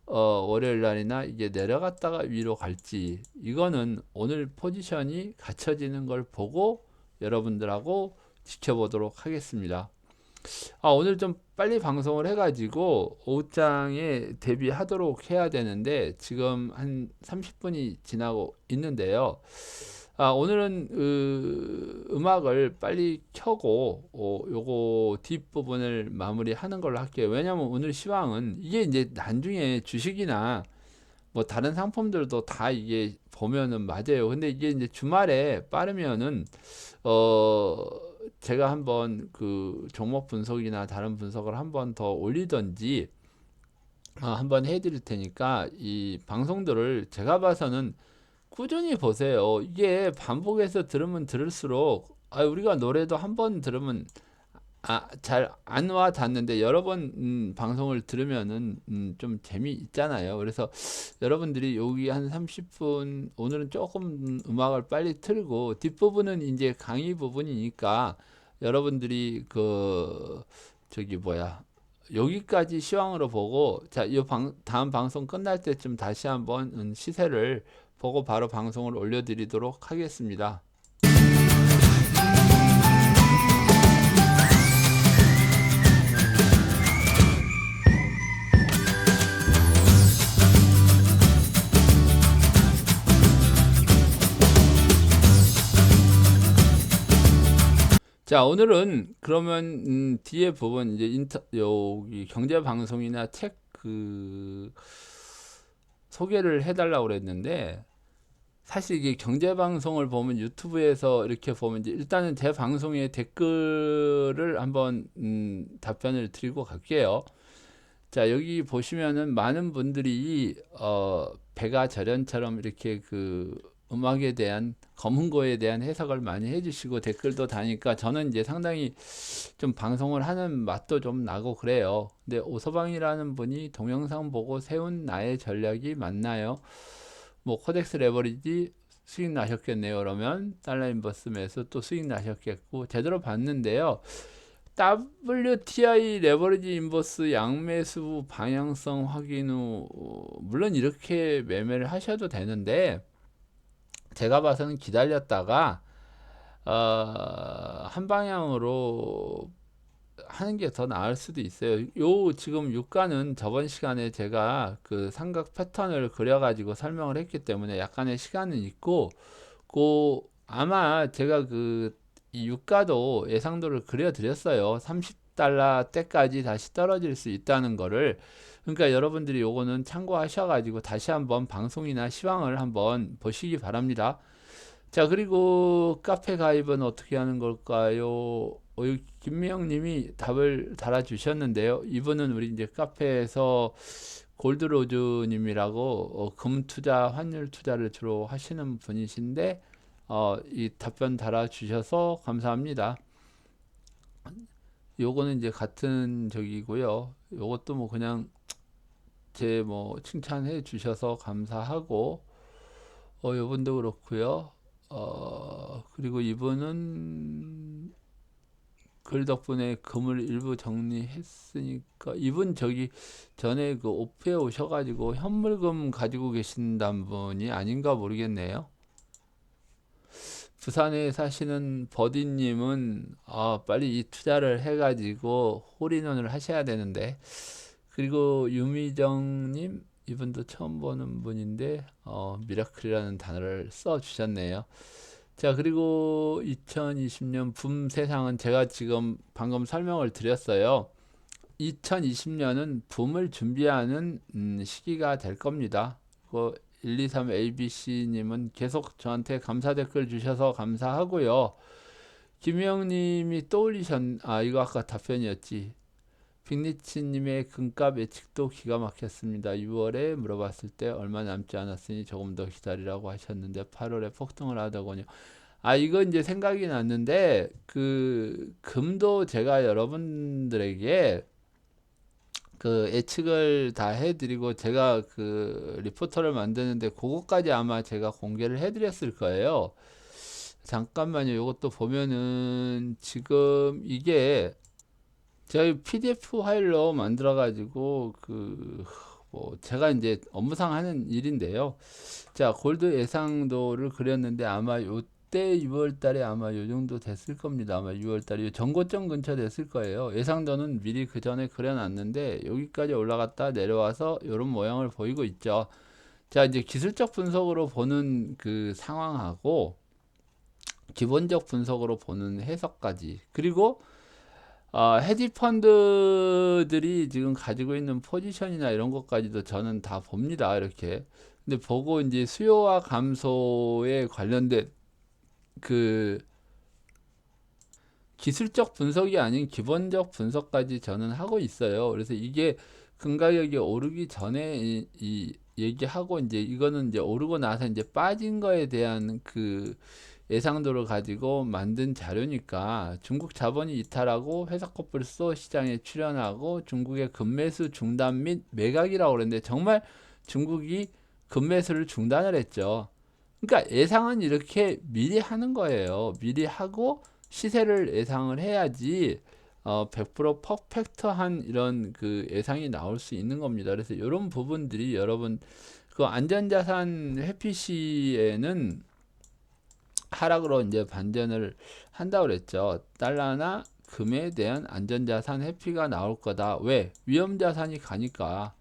월요일 날이나 이게 내려갔다가 위로 갈지 이거는 오늘 포지션이 갖춰지는 걸 보고 여러분들하고 지켜보도록 하겠습니다. 오늘 좀 빨리 방송을 해가지고 오후장에 데뷔하도록 해야 되는데 지금 한 30분이 지나고 있는데요. 오늘은 음악을 빨리 켜고 요거 뒷부분을 마무리하는 걸로 할게요. 왜냐면 오늘 시황은 이게 이제 나중에 주식이나 뭐 다른 상품들도 다 이게 보면은 맞아요. 근데 이게 이제 주말에 빠르면은 어 제가 한번 그 종목 분석이나 다른 분석을 한번 더 올리던지 한번 해드릴 테니까 이 방송들을 제가 봐서는 꾸준히 보세요. 이게 반복해서 들으면 들을수록 우리가 노래도 한 번 들으면 잘 안 와 닿는데 여러 번 방송을 들으면은 좀 재미있잖아요. 그래서 여러분들이 여기 한 30분 오늘은 조금 음악을 빨리 틀고 뒷부분은 이제 강의 부분이니까 여러분들이 그 저기 뭐야 여기까지 시황으로 보고 자, 다음 방송 끝날 때쯤 다시 한번 시세를 보고 바로 방송을 올려드리도록 하겠습니다. 자, 오늘은 그러면 뒤에 부분 이제 여기 경제 방송이나 책 소개를 해달라고 그랬는데, 사실 이게 경제 방송을 보면 유튜브에서 이렇게 보면 이제 일단은 제 방송에 댓글을 한번 답변을 드리고 갈게요. 자, 여기 보시면은 많은 분들이 배가 절연처럼 이렇게 음악에 대한 검은고에 대한 해석을 많이 해주시고 댓글도 다니까 저는 이제 상당히 좀 방송을 하는 맛도 좀 나고 그래요. 근데 오서방이라는 분이 동영상 보고 세운 나의 전략이 맞나요? 뭐 코덱스 레버리지 수익 나셨겠네요. 그러면 달러 인버스 매수 또 수익 나셨겠고 제대로 봤는데요. WTI 레버리지 인버스 양매수 방향성 확인 후 물론 이렇게 매매를 하셔도 되는데 제가 봐서는 기다렸다가 한 방향으로 하는 게 더 나을 수도 있어요. 요 지금 유가는 저번 시간에 제가 그 삼각 패턴을 그려가지고 설명을 했기 때문에 약간의 시간은 있고, 아마 제가 이 유가도 예상도를 그려드렸어요. 30달러 때까지 다시 떨어질 수 있다는 거를. 그러니까 여러분들이 요거는 참고하셔가지고 다시 한번 방송이나 시황을 한번 보시기 바랍니다. 자, 그리고 카페 가입은 어떻게 하는 걸까요? 여기 김미영 님이 답을 달아주셨는데요. 이분은 우리 이제 카페에서 골드로즈 님이라고 금 투자, 환율 투자를 주로 하시는 분이신데, 이 답변 달아주셔서 감사합니다. 요거는 이제 같은 적이고요. 요것도 뭐 그냥 제 뭐 칭찬해 주셔서 감사하고, 요분도 그렇고요. 그리고 이분은 글 덕분에 금을 일부 정리했으니까 이분 저기 전에 오프에 오셔가지고 현물금 가지고 계신다는 분이 아닌가 모르겠네요. 부산에 사시는 버디님은 빨리 이 투자를 해가지고 홀인원을 하셔야 되는데, 그리고 유미정님 이분도 처음 보는 분인데 미라클이라는 단어를 써 주셨네요. 자, 그리고 2020년 붐 세상은 제가 지금 방금 설명을 드렸어요. 2020년은 붐을 준비하는 시기가 될 겁니다. 123ABC님은 계속 저한테 감사 댓글 주셔서 감사하고요. 김영님이 이거 아까 답변이었지. 빅리치님의 금값 예측도 기가 막혔습니다. 6월에 물어봤을 때 얼마 남지 않았으니 조금 더 기다리라고 하셨는데 8월에 폭등을 하더군요. 이거 이제 생각이 났는데 금도 제가 여러분들에게 예측을 다 해드리고 제가 리포터를 만드는데 그거까지 아마 제가 공개를 해드렸을 거예요. 잠깐만요. 이것도 보면은 지금 이게 제가 PDF 파일로 만들어 가지고 뭐 제가 이제 업무상 하는 일인데요. 자, 골드 예상도를 그렸는데 아마 요때 6월 달에 아마 요 정도 됐을 겁니다. 아마 6월 달에 전고점 근처 됐을 거예요. 예상도는 미리 그 전에 그려놨는데 여기까지 올라갔다 내려와서 이런 모양을 보이고 있죠. 자, 이제 기술적 분석으로 보는 상황하고 기본적 분석으로 보는 해석까지, 그리고 헤지 펀드들이 지금 가지고 있는 포지션이나 이런 것까지도 저는 다 봅니다. 이렇게. 근데 보고 이제 수요와 감소에 관련된 그 기술적 분석이 아닌 기본적 분석까지 저는 하고 있어요. 그래서 이게 금가격이 오르기 전에 이 얘기하고 이제 이거는 이제 오르고 나서 이제 빠진 거에 대한 예상도를 가지고 만든 자료니까, 중국 자본이 이탈하고 회사 코뿔소 시장에 출현하고 중국의 급매수 중단 및 매각이라고 그랬는데 정말 중국이 급매수를 중단을 했죠. 그러니까 예상은 이렇게 미리 하는 거예요. 미리 하고 시세를 예상을 해야지 100% 퍼펙트한 이런 예상이 나올 수 있는 겁니다. 그래서 이런 부분들이 여러분 안전자산 회피 시에는 하락으로 이제 반전을 한다고 그랬죠. 달러나 금에 대한 안전자산 회피가 나올 거다. 왜? 위험자산이 가니까.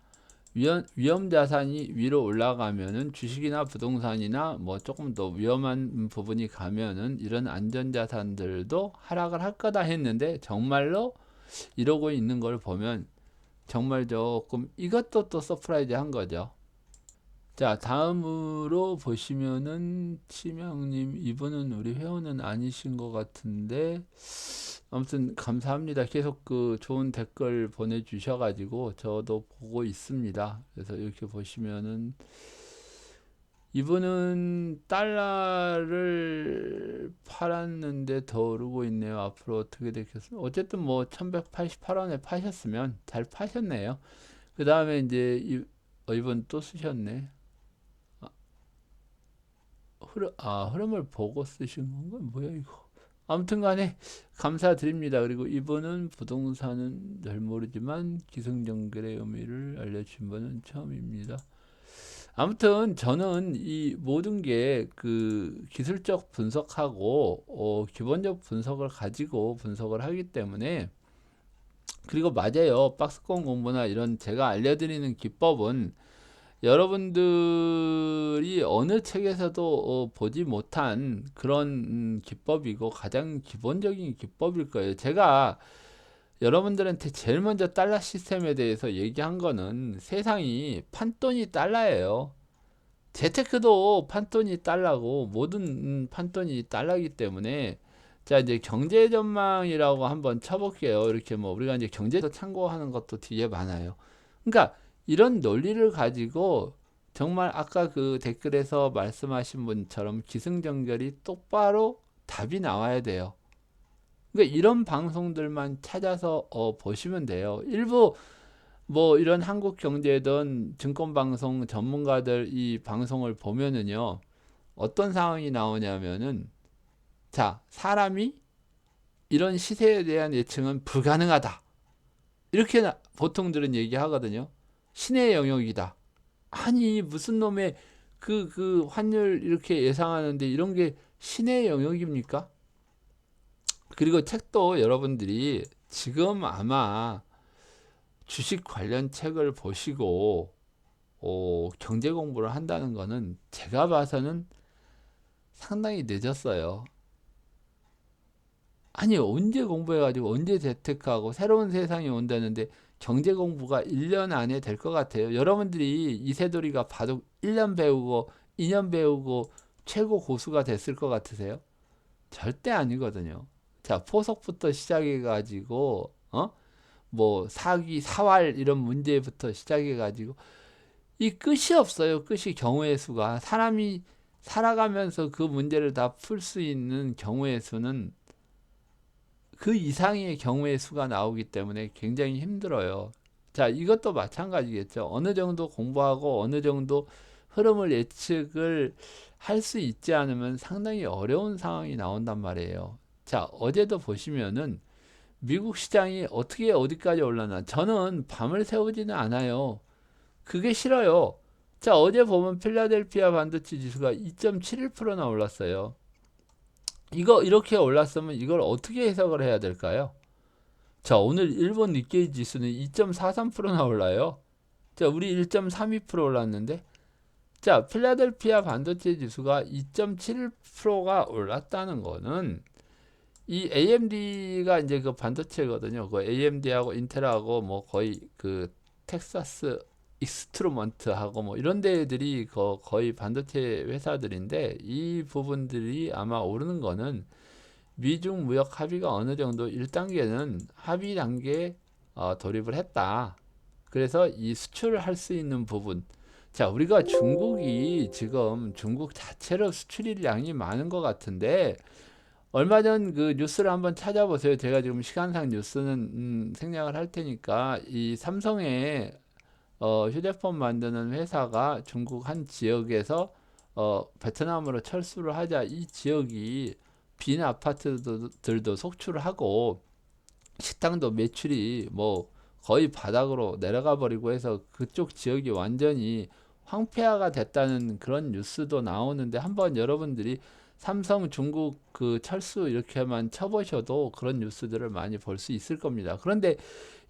위험 자산이 위로 올라가면은 주식이나 부동산이나 뭐 조금 더 위험한 부분이 가면은 이런 안전 자산들도 하락을 할 거다 했는데 정말로 이러고 있는 걸 보면 정말 조금 이것도 또 서프라이즈한 거죠. 자, 다음으로 보시면은 치명님, 이분은 우리 회원은 아니신 것 같은데 아무튼 감사합니다. 계속 그 좋은 댓글 보내주셔가지고 저도 보고 있습니다. 그래서 이렇게 보시면은 이분은 달러를 팔았는데 더 오르고 있네요. 앞으로 어떻게 되겠습니까? 어쨌든 뭐 1188원에 파셨으면 잘 파셨네요. 그 다음에 이제 이분 또 쓰셨네. 흐름을 보고 쓰신 건가? 뭐야 이거? 아무튼 간에 감사드립니다. 그리고 이분은 부동산은 잘 모르지만 기승전결의 의미를 알려주신 분은 처음입니다. 아무튼 저는 이 모든 게 그 기술적 분석하고 기본적 분석을 가지고 분석을 하기 때문에, 그리고 맞아요. 박스권 공부나 이런 제가 알려드리는 기법은 여러분들이 어느 책에서도 보지 못한 그런 기법이고 가장 기본적인 기법일 거예요. 제가 여러분들한테 제일 먼저 달러 시스템에 대해서 얘기한 거는 세상이 판돈이 달러예요. 재테크도 판돈이 달러고 모든 판돈이 달러이기 때문에, 자 이제 경제 전망이라고 한번 쳐볼게요. 이렇게 뭐 우리가 이제 경제에서 참고하는 것도 뒤에 많아요. 그러니까 이런 논리를 가지고 정말 아까 그 댓글에서 말씀하신 분처럼 기승전결이 똑바로 답이 나와야 돼요. 그러니까 이런 방송들만 찾아서 보시면 돼요. 일부 뭐 이런 한국경제든 증권방송 전문가들 이 방송을 보면은요, 어떤 상황이 나오냐면은, 자 사람이 이런 시세에 대한 예측은 불가능하다, 이렇게 보통들은 얘기하거든요. 신의 영역이다. 아니 무슨 놈의 그 환율 이렇게 예상하는데 이런 게 신의 영역입니까? 그리고 책도 여러분들이 지금 아마 주식 관련 책을 보시고 경제 공부를 한다는 거는 제가 봐서는 상당히 늦었어요. 아니 언제 공부해가지고 언제 재테크하고 새로운 세상이 온다는데 경제 공부가 1년 안에 될 것 같아요. 여러분들이 이세돌이가 바둑 1년 배우고 2년 배우고 최고 고수가 됐을 것 같으세요? 절대 아니거든요. 자, 포석부터 시작해가지고 뭐 사기, 사활 이런 문제부터 시작해가지고 이 끝이 없어요. 끝이 경우의 수가. 사람이 살아가면서 그 문제를 다 풀 수 있는 경우의 수는 그 이상의 경우의 수가 나오기 때문에 굉장히 힘들어요. 자, 이것도 마찬가지겠죠. 어느 정도 공부하고 어느 정도 흐름을 예측을 할 수 있지 않으면 상당히 어려운 상황이 나온단 말이에요. 자, 어제도 보시면은 미국 시장이 어떻게 어디까지 올랐나. 저는 밤을 새우지는 않아요. 그게 싫어요. 자, 어제 보면 필라델피아 반도체 지수가 2.71%나 올랐어요. 이거 이렇게 올랐으면 이걸 어떻게 해석을 해야 될까요? 자, 오늘 일본 니케이 지수는 2.43%나 올라요. 자, 우리 1.32% 올랐는데, 자, 필라델피아 반도체 지수가 2.71%가 올랐다는 거는 이 AMD가 이제 그 반도체거든요. 그 AMD하고 인텔하고 뭐 거의 그 텍사스 익스트루먼트하고 뭐 이런 데들이 거의 반도체 회사들인데, 이 부분들이 아마 오르는 거는 미중 무역 합의가 어느 정도 1단계는 합의 단계에 돌입을 했다. 그래서 이 수출을 할 수 있는 부분, 자 우리가 중국이 지금 중국 자체로 수출량이 많은 것 같은데, 얼마 전 그 뉴스를 한번 찾아보세요. 제가 지금 시간상 뉴스는 생략을 할 테니까, 이 삼성의 휴대폰 만드는 회사가 중국 한 지역에서 베트남으로 철수를 하자 이 지역이 빈 아파트들도 속출을 하고 식당도 매출이 뭐 거의 바닥으로 내려가 버리고 해서 그쪽 지역이 완전히 황폐화가 됐다는 그런 뉴스도 나오는데, 한번 여러분들이 삼성 중국 그 철수 이렇게만 쳐보셔도 그런 뉴스들을 많이 볼 수 있을 겁니다. 그런데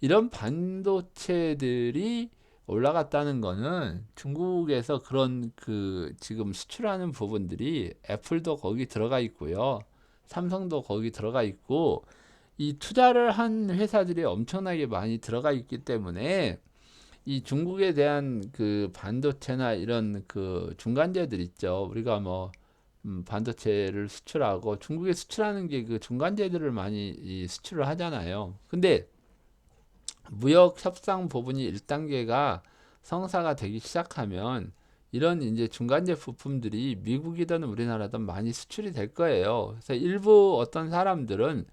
이런 반도체들이 올라갔다는 거는 중국에서 그런 그 지금 수출하는 부분들이 애플도 거기 들어가 있고요. 삼성도 거기 들어가 있고 이 투자를 한 회사들이 엄청나게 많이 들어가 있기 때문에 이 중국에 대한 그 반도체나 이런 그 중간재들 있죠. 우리가 뭐 반도체를 수출하고 중국에 수출하는 게 그 중간재들을 많이 이 수출을 하잖아요. 근데 무역 협상 부분이 1단계가 성사가 되기 시작하면 이런 이제 중간재 부품들이 미국이든 우리나라든 많이 수출이 될 거예요. 그래서 일부 어떤 사람들은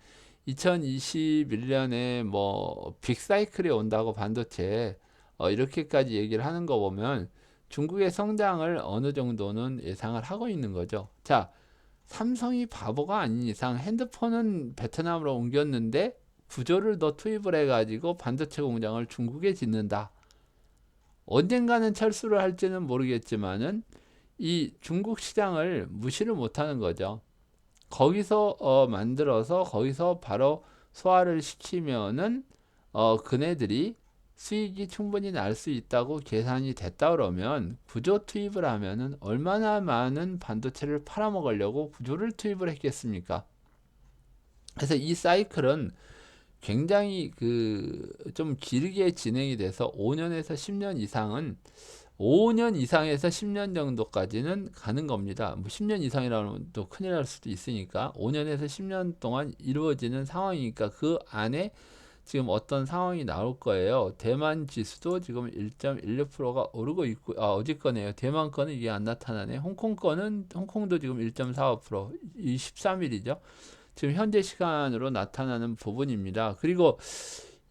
2021년에 뭐 빅사이클이 온다고 반도체 이렇게까지 얘기를 하는 거 보면 중국의 성장을 어느 정도는 예상을 하고 있는 거죠. 자, 삼성이 바보가 아닌 이상 핸드폰은 베트남으로 옮겼는데 구조를 더 투입을 해가지고 반도체 공장을 중국에 짓는다. 언젠가는 철수를 할지는 모르겠지만은 이 중국 시장을 무시를 못하는 거죠. 거기서 만들어서 거기서 바로 소화를 시키면은 그네들이 수익이 충분히 날 수 있다고 계산이 됐다 그러면 구조 투입을 하면은 얼마나 많은 반도체를 팔아먹으려고 구조를 투입을 했겠습니까? 그래서 이 사이클은 굉장히 그 좀 길게 진행이 돼서 5년에서 10년 이상은 5년 이상에서 10년 정도까지는 가는 겁니다. 뭐 10년 이상이라면 또 큰일 날 수도 있으니까 5년에서 10년 동안 이루어지는 상황이니까 그 안에 지금 어떤 상황이 나올 거예요. 대만 지수도 지금 1.16%가 오르고 있고, 어제 거네요. 대만 거는 이게 안 나타나네. 홍콩도 지금 1.45%, 이 13일이죠. 지금 현재 시간으로 나타나는 부분입니다. 그리고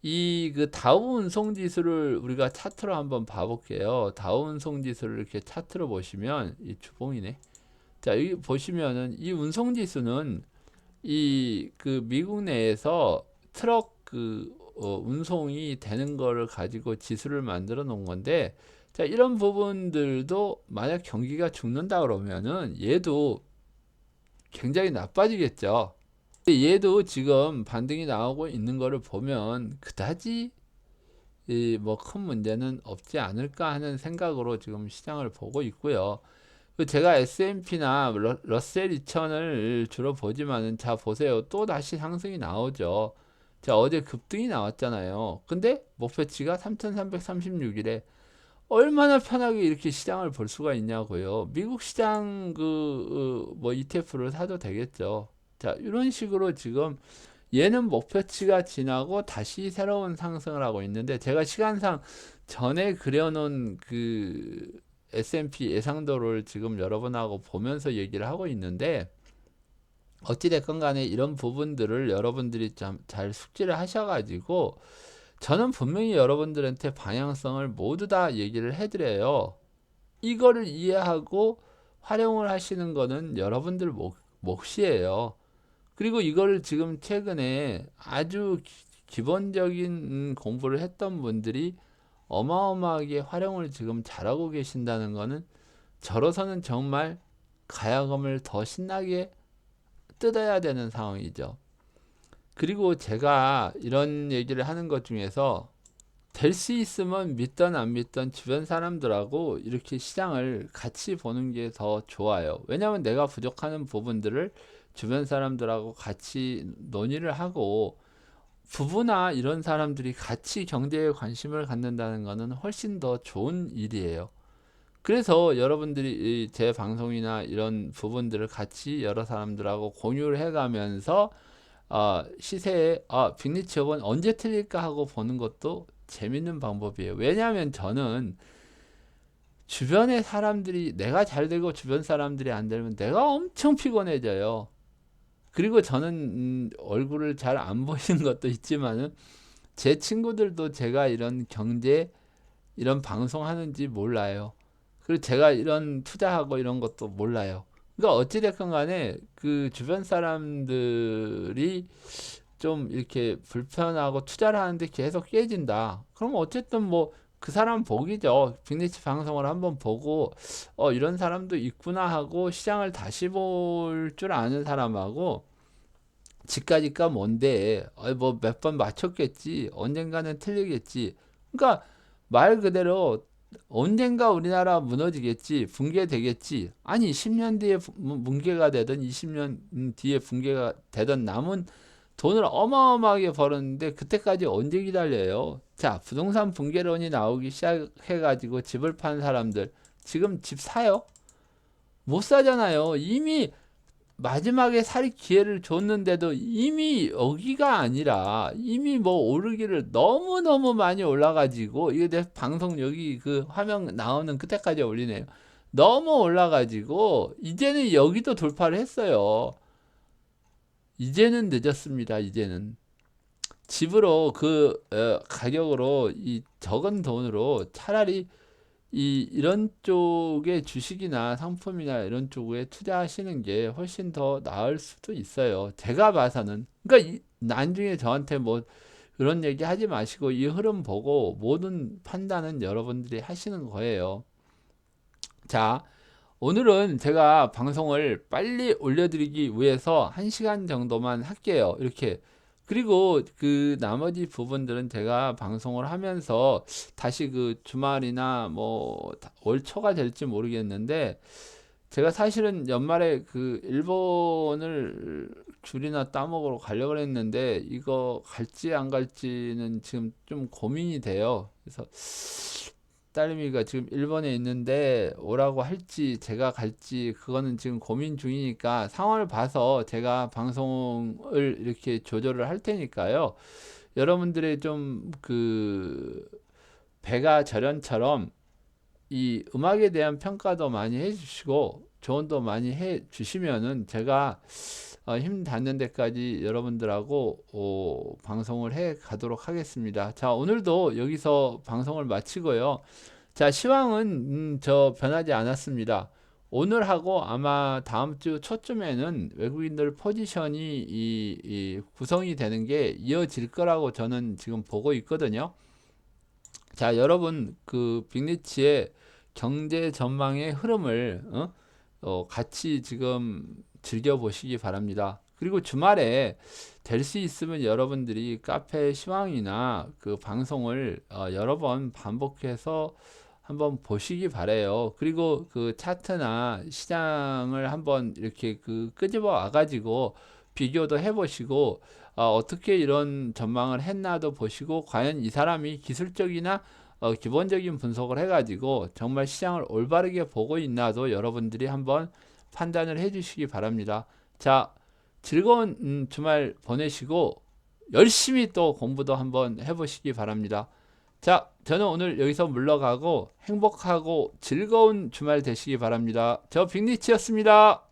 이 그 다우 운송 지수를 우리가 차트로 한번 봐볼게요. 다우 운송 지수를 이렇게 차트로 보시면 이 주봉이네. 자, 여기 보시면은 이 운송 지수는 이 그 미국 내에서 트럭 그 운송이 되는 거를 가지고 지수를 만들어 놓은 건데, 자, 이런 부분들도 만약 경기가 죽는다 그러면은 얘도 굉장히 나빠지겠죠. 얘도 지금 반등이 나오고 있는 거를 보면 그다지 뭐 큰 문제는 없지 않을까 하는 생각으로 지금 시장을 보고 있고요. 제가 S&P나 러셀 2000을 주로 보지만은 자 보세요. 또 다시 상승이 나오죠. 자 어제 급등이 나왔잖아요. 근데 목표치가 3336일에 얼마나 편하게 이렇게 시장을 볼 수가 있냐고요. 미국 시장 그 뭐 ETF를 사도 되겠죠. 자, 이런 식으로 지금 얘는 목표치가 지나고 다시 새로운 상승을 하고 있는데 제가 시간상 전에 그려놓은 그 S&P 예상도를 지금 여러분하고 보면서 얘기를 하고 있는데 어찌됐건 간에 이런 부분들을 여러분들이 좀 잘 숙지를 하셔가지고 저는 분명히 여러분들한테 방향성을 모두 다 얘기를 해드려요. 이거를 이해하고 활용을 하시는 거는 여러분들 몫이에요. 그리고 이거를 지금 최근에 아주 기본적인 공부를 했던 분들이 어마어마하게 활용을 지금 잘하고 계신다는 거는 저로서는 정말 가야금을 더 신나게 뜯어야 되는 상황이죠. 그리고 제가 이런 얘기를 하는 것 중에서 될 수 있으면 믿던 안 믿던 주변 사람들하고 이렇게 시장을 같이 보는 게 더 좋아요. 왜냐하면 내가 부족하는 부분들을 주변 사람들하고 같이 논의를 하고 부부나 이런 사람들이 같이 경제에 관심을 갖는다는 것은 훨씬 더 좋은 일이에요. 그래서 여러분들이 제 방송이나 이런 부분들을 같이 여러 사람들하고 공유를 해가면서 시세에 빅리치 저번 언제 틀릴까 하고 보는 것도 재밌는 방법이에요. 왜냐하면 저는 주변의 사람들이 내가 잘 되고 주변 사람들이 안 되면 내가 엄청 피곤해져요. 그리고 저는 얼굴을 잘 안 보이는 것도 있지만은 제 친구들도 제가 이런 경제 이런 방송하는지 몰라요. 그리고 제가 이런 투자하고 이런 것도 몰라요. 그러니까 어찌됐건 간에 그 주변 사람들이 좀 이렇게 불편하고 투자를 하는데 계속 깨진다. 그럼 어쨌든 뭐 그 사람 복이죠. 빅리치 방송을 한번 보고 이런 사람도 있구나 하고 시장을 다시 볼 줄 아는 사람하고 지까지가 뭔데 뭐 몇 번 맞췄겠지 언젠가는 틀리겠지. 그러니까 말 그대로 언젠가 우리나라 무너지겠지, 붕괴되겠지. 아니, 10년 뒤에 붕괴가 되든 20년 뒤에 붕괴가 되든 남은 돈을 어마어마하게 벌었는데 그때까지 언제 기다려요? 자, 부동산 붕괴론이 나오기 시작해가지고 집을 판 사람들 지금 집 사요? 못 사잖아요. 이미 마지막에 살 기회를 줬는데도 이미 여기가 아니라 이미 뭐 오르기를 너무너무 많이 올라가지고, 이게 내 방송 여기 그 화면 나오는 그때까지 올리네요. 너무 올라가지고 이제는 여기도 돌파를 했어요. 이제는 늦었습니다. 이제는 집으로 그 가격으로 이 적은 돈으로 차라리 이런 쪽에 주식이나 상품이나 이런 쪽에 투자하시는 게 훨씬 더 나을 수도 있어요. 제가 봐서는. 그러니까 나중에 저한테 뭐 그런 얘기 하지 마시고 이 흐름 보고 모든 판단은 여러분들이 하시는 거예요. 자, 오늘은 제가 방송을 빨리 올려드리기 위해서 1시간 정도만 할게요. 이렇게. 그리고 그 나머지 부분들은 제가 방송을 하면서 다시 그 주말이나 뭐 월 초가 될지 모르겠는데, 제가 사실은 연말에 그 일본을 귤이나 따먹으러 가려고 했는데 이거 갈지 안 갈지는 지금 좀 고민이 돼요. 그래서 딸내미가 지금 일본에 있는데 오라고 할지 제가 갈지 그거는 지금 고민 중이니까 상황을 봐서 제가 방송을 이렇게 조절을 할 테니까요. 여러분들의 좀 그 배가 절연처럼 이 음악에 대한 평가도 많이 해주시고 조언도 많이 해주시면은 제가 힘 닿는 데까지 여러분들하고 방송을 해 가도록 하겠습니다. 자, 오늘도 여기서 방송을 마치고요. 자, 시황은 저 변하지 않았습니다. 오늘하고 아마 다음 주 초쯤에는 외국인들 포지션이 이 구성이 되는 게 이어질 거라고 저는 지금 보고 있거든요. 자, 여러분 그 빅리치의 경제 전망의 흐름을 같이 지금 즐겨보시기 바랍니다. 그리고 주말에 될 수 있으면 여러분들이 카페 시황이나 그 방송을 여러 번 반복해서 한번 보시기 바래요. 그리고 그 차트나 시장을 한번 이렇게 그 끄집어 와가지고 비교도 해보시고 어떻게 이런 전망을 했나도 보시고, 과연 이 사람이 기술적이나 기본적인 분석을 해가지고 정말 시장을 올바르게 보고 있나도 여러분들이 한번 판단을 해주시기 바랍니다. 자, 즐거운 주말 보내시고 열심히 또 공부도 한번 해보시기 바랍니다. 자, 저는 오늘 여기서 물러가고 행복하고 즐거운 주말 되시기 바랍니다. 저 빅리치였습니다.